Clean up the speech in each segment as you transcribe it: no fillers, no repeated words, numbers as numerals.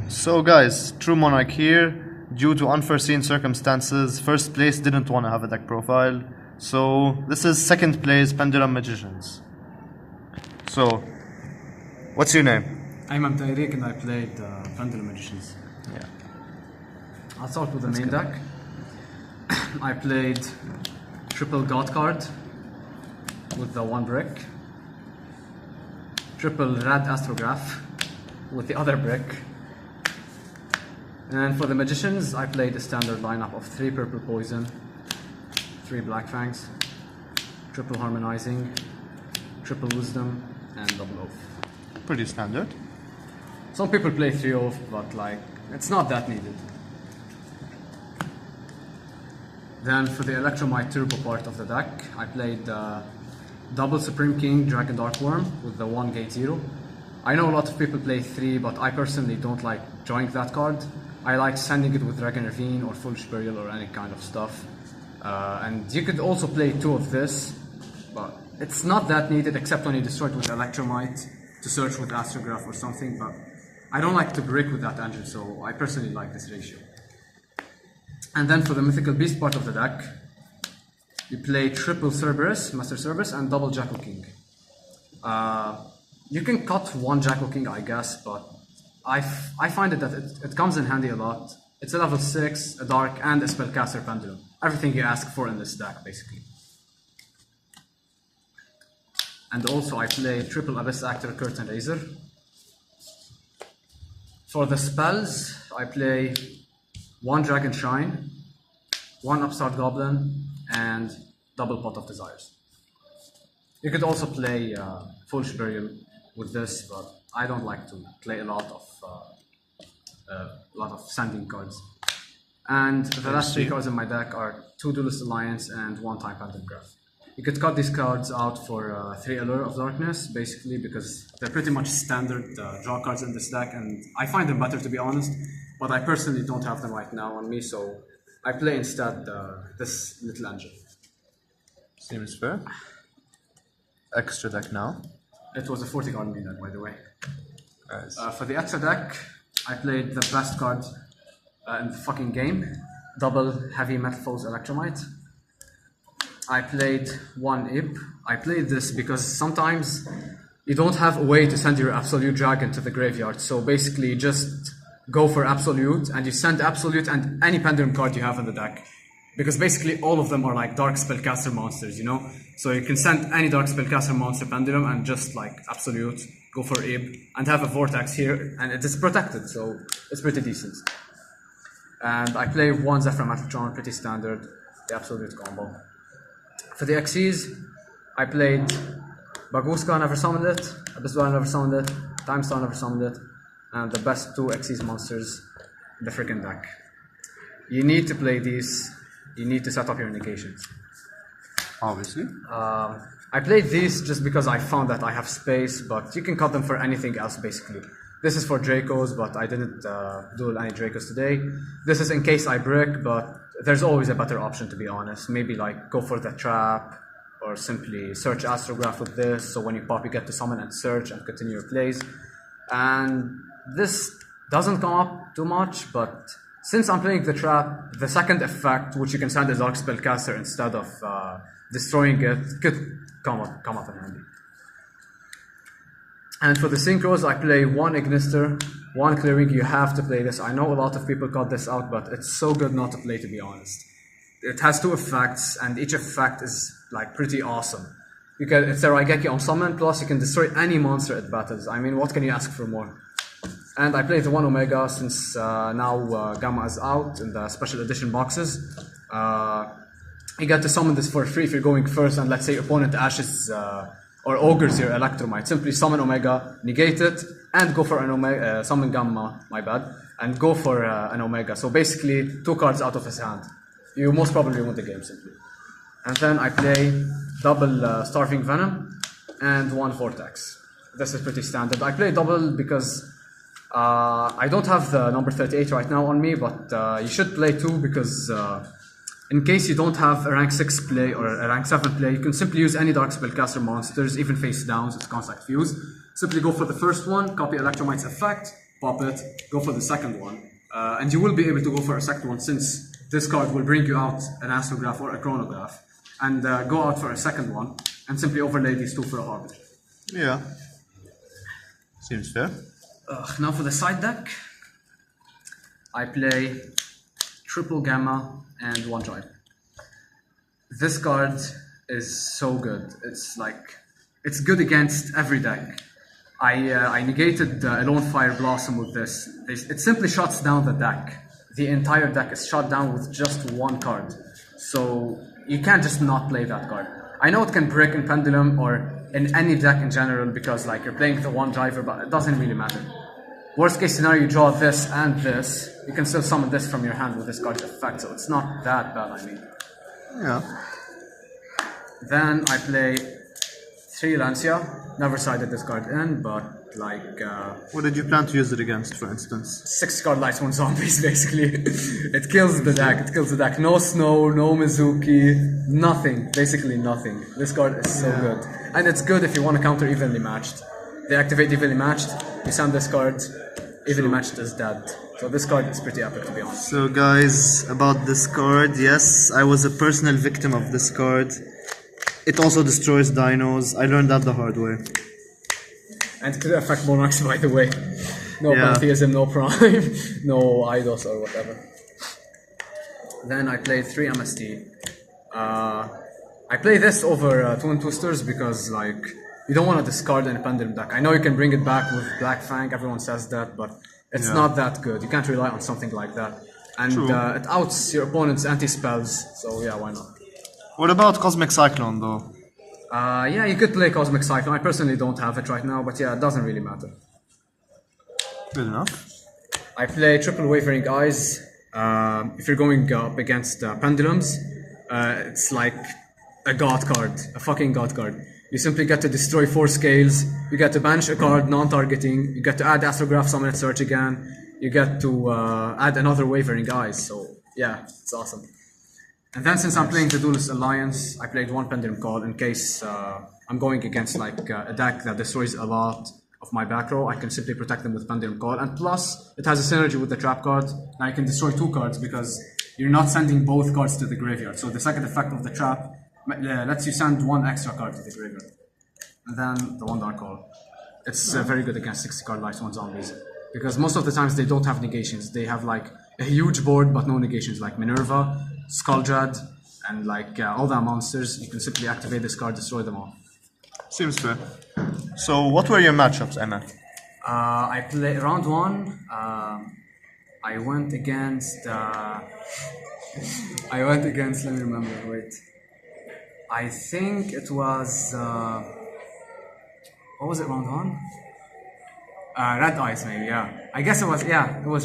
So guys, True Monarch here. Due to unforeseen circumstances, first place didn't want to have a deck profile. So this is second place, Pendulum Magicians. So, what's your name? I'm Tariq and I played Pendulum Magicians. Yeah. I'll start with the main deck. I played triple God card with the one brick, triple red astrograph with the other brick, and for the Magicians I played a standard lineup of 3 purple poison, 3 black fangs, triple harmonizing, triple wisdom, and double oath. Pretty standard. Some people play 3 oath, but it's not that needed. Then for the Electromite Turbo part of the deck, I played double Supreme King Dragon Dark Worm with the 1 gate 0. I know a lot of people play 3, but I personally don't like drawing that card. I like sending it with Dragon Ravine or Foolish Burial or any kind of stuff. And you could also play 2 of this, but it's not that needed except when you destroy it with Electromite to search with Astrograph or something, but I don't like to brick with that engine, so I personally like this ratio. And then for the Mythical Beast part of the deck, you play triple Cerberus, Master Cerberus, and double Jackal King. You can cut 1 Jackal King, I guess, but I find that it comes in handy a lot. It's a level 6, a dark, and a spellcaster Pendulum. Everything you ask for in this deck, basically. And also I play triple Abyss Actor, Curtain Razor. For the spells, I play 1 Dragon Shrine, 1 Upstart Goblin, and double Pot of Desires. You could also play Foolish Burial with this, but I don't like to play a lot of sending cards. And the last 3 cards in my deck are 2 Duelist Alliance and 1 Time Pendulum Graph. You could cut these cards out for 3 Allure of Darkness, basically because they're pretty much standard draw cards in this deck, and I find them better, to be honest, but I personally don't have them right now on me, so I play instead this little engine. Seems fair. Extra deck now. It was a 40 card main deck, by the way. Nice. For the extra deck, I played the best card in the fucking game, double Heavy Metal Foes Electromite. I played 1 Ib. I played this because sometimes you don't have a way to send your Absolute Dragon to the graveyard, so basically just go for Absolute and you send Absolute and any Pendulum card you have in the deck. Because basically all of them are like Dark Spellcaster monsters, you know? So you can send any Dark Spellcaster monster Pendulum and just Absolute, go for Ib, and have a Vortex here, and it is protected, so it's pretty decent. And I play 1 Zephyr Metatron, pretty standard, the Absolute combo. For the Xyz, I played Baguska, never summoned it, Abyss Dweller, never summoned it, Time Star, never summoned it, and the best 2 Xyz monsters in the freaking deck. You need to play these, you need to set up your negations. Obviously. I played these just because I found that I have space, but you can cut them for anything else basically. This is for Dracos, but I didn't duel any Dracos today. This is in case I brick, but there's always a better option, to be honest. Maybe go for the trap, or simply search Astrograph with this, so when you pop you get to summon and search and continue your plays. And this doesn't come up too much, but since I'm playing the trap, the second effect, which you can send a Dark Spellcaster instead of destroying it, could come up in handy. And for the Synchros, I play 1 Ignister, 1 Clearing. You have to play this. I know a lot of people cut this out, but it's so good not to play, to be honest. It has 2 effects, and each effect is pretty awesome. It's a Raigeki on summon, plus you can destroy any monster it battles. I mean, what can you ask for more? And I played the 1 Omega since now Gamma is out in the special edition boxes. You get to summon this for free if you're going first, and let's say opponent ashes or ogres your Electromite. Simply summon Omega, negate it, and go for an Omega, summon Gamma, my bad, and go for an Omega. So basically 2 cards out of his hand. You most probably win the game simply. And then I play double Starving Venom and 1 Vortex. This is pretty standard. I play double because I don't have the number 38 right now on me, but you should play 2 because in case you don't have a rank 6 play or a rank 7 play, you can simply use any Dark Spellcaster monsters, even face downs, it's Contact Fuse. Simply go for the first one, copy Electromite's effect, pop it, go for the second one, and you will be able to go for a second one since this card will bring you out an astrograph or a chronograph, and go out for a second one, and simply overlay these two for a harbiter. Yeah. Seems fair. Now for the side deck, I play triple gamma and one drive. This card is so good. It's good against every deck. I negated Alone Fire Blossom with this. It simply shuts down the deck. The entire deck is shut down with just one card. So you can't just not play that card. I know it can break in Pendulum or in any deck in general because like you're playing the one driver, but it doesn't really matter. Worst case scenario, you draw this and this. You can still summon this from your hand with this card's effect, so it's not that bad, I mean. Yeah. Then I play 3 Lancia. Never sided this card in, but like... What did you plan to use it against, for instance? 6 card lights, 1 zombies, basically. It kills the deck. No Snow, no Mizuki, nothing. Basically nothing. This card is so good. And it's good if you want to counter evenly matched. They activate evenly matched, you send this card, evenly matched is dead. So this card is pretty epic, to be honest. So guys, about this card, yes, I was a personal victim of this card. It also destroys dinos. I learned that the hard way. And it could affect monarchs, by the way. No pantheism, no prime, no idos or whatever. Then I played 3 MST. I play this over Twin Twisters because like you don't want to discard any Pendulum deck. I know you can bring it back with Black Fang, everyone says that, but it's not that good. You can't rely on something like that. And it outs your opponent's anti-spells, so yeah, why not? What about Cosmic Cyclone though? Yeah, you could play Cosmic Cyclone. I personally don't have it right now, but yeah, it doesn't really matter. Good enough. I play Triple Wavering Eyes. If you're going up against Pendulums, it's like a god card, a fucking god card. You simply get to destroy 4 scales, you get to banish a card non-targeting, you get to add Astrograph, summon it, search again, you get to add another Wavering Eyes, so yeah, it's awesome. And then since I'm playing the Duelist Alliance, I played 1 Pendulum Call in case I'm going against like a deck that destroys a lot of my back row. I can simply protect them with Pendulum Call, and plus it has a synergy with the Trap card. Now I can destroy 2 cards because you're not sending both cards to the graveyard, so the second effect of the Trap lets you send 1 extra card to the graveyard. And then the 1 Dark Hole. It's very good against 60 card lights, 1 zombies. Because most of the times they don't have negations. They have like a huge board but no negations, like Minerva, Skulldrad, and like all the monsters. You can simply activate this card, destroy them all. Seems fair. So what were your matchups, Emma? I played round 1. I went against... let me remember, wait. I think it was... what was it, round 1? Red Eyes, maybe, yeah. I guess it was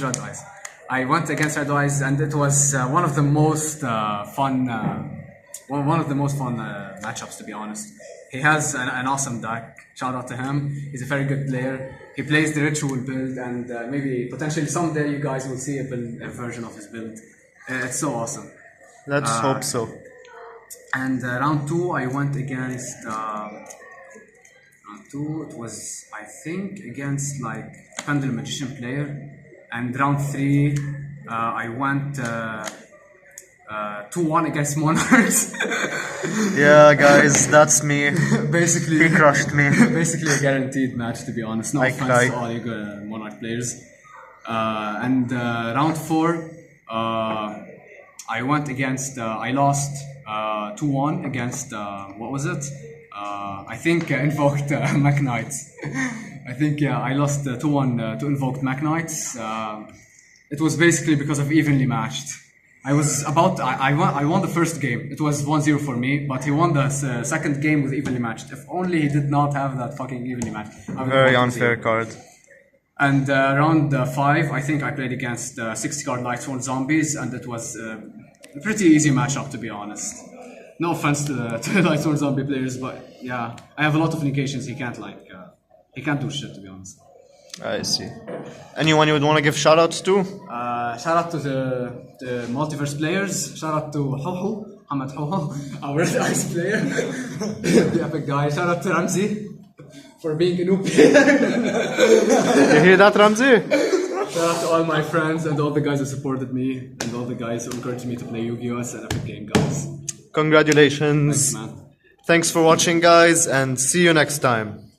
Red Eyes. I went against Red Eyes, and it was one of the most fun matchups, to be honest. He has an awesome deck. Shout out to him. He's a very good player. He plays the Ritual build, and maybe potentially someday you guys will see a version of his build. It's so awesome. Let's hope so. And round 2, I went against. Round 2, it was, I think, against like a Pendulum Magician player. And round 3, I went 2-1 against Monarchs. Yeah, guys, that's me. Basically, he crushed me. Basically a guaranteed match, to be honest. No offense to all you Monarch players. And round 4, I went against. I lost 2-1 against. What was it? I think Invoked Mech Knights. I think I lost 2-1 to Invoked Mech Knights. It was basically because of evenly matched. I won the first game. It was 1-0 for me, but he won the second game with evenly matched. If only he did not have that fucking evenly matched. Very unfair card. And round 5, I think I played against 60 card Lights 1 Zombies, and it was a pretty easy matchup, to be honest. No offense to the Lights 1 Zombie players, but yeah, I have a lot of negations. He can't do shit, to be honest. I see. Anyone you would want to give shoutouts to? Shout out to the multiverse players. Shout out to Hoho, Ahmed Hoho, our Red Eyes player, the epic guy. Shout out to Ramsey for being a noob player. You hear that, Ramsey? Shout out to all my friends and all the guys who supported me and all the guys who encouraged me to play Yu-Gi-Oh! It's an epic game, guys. Congratulations. Thanks, man. Thanks for watching, guys, and see you next time.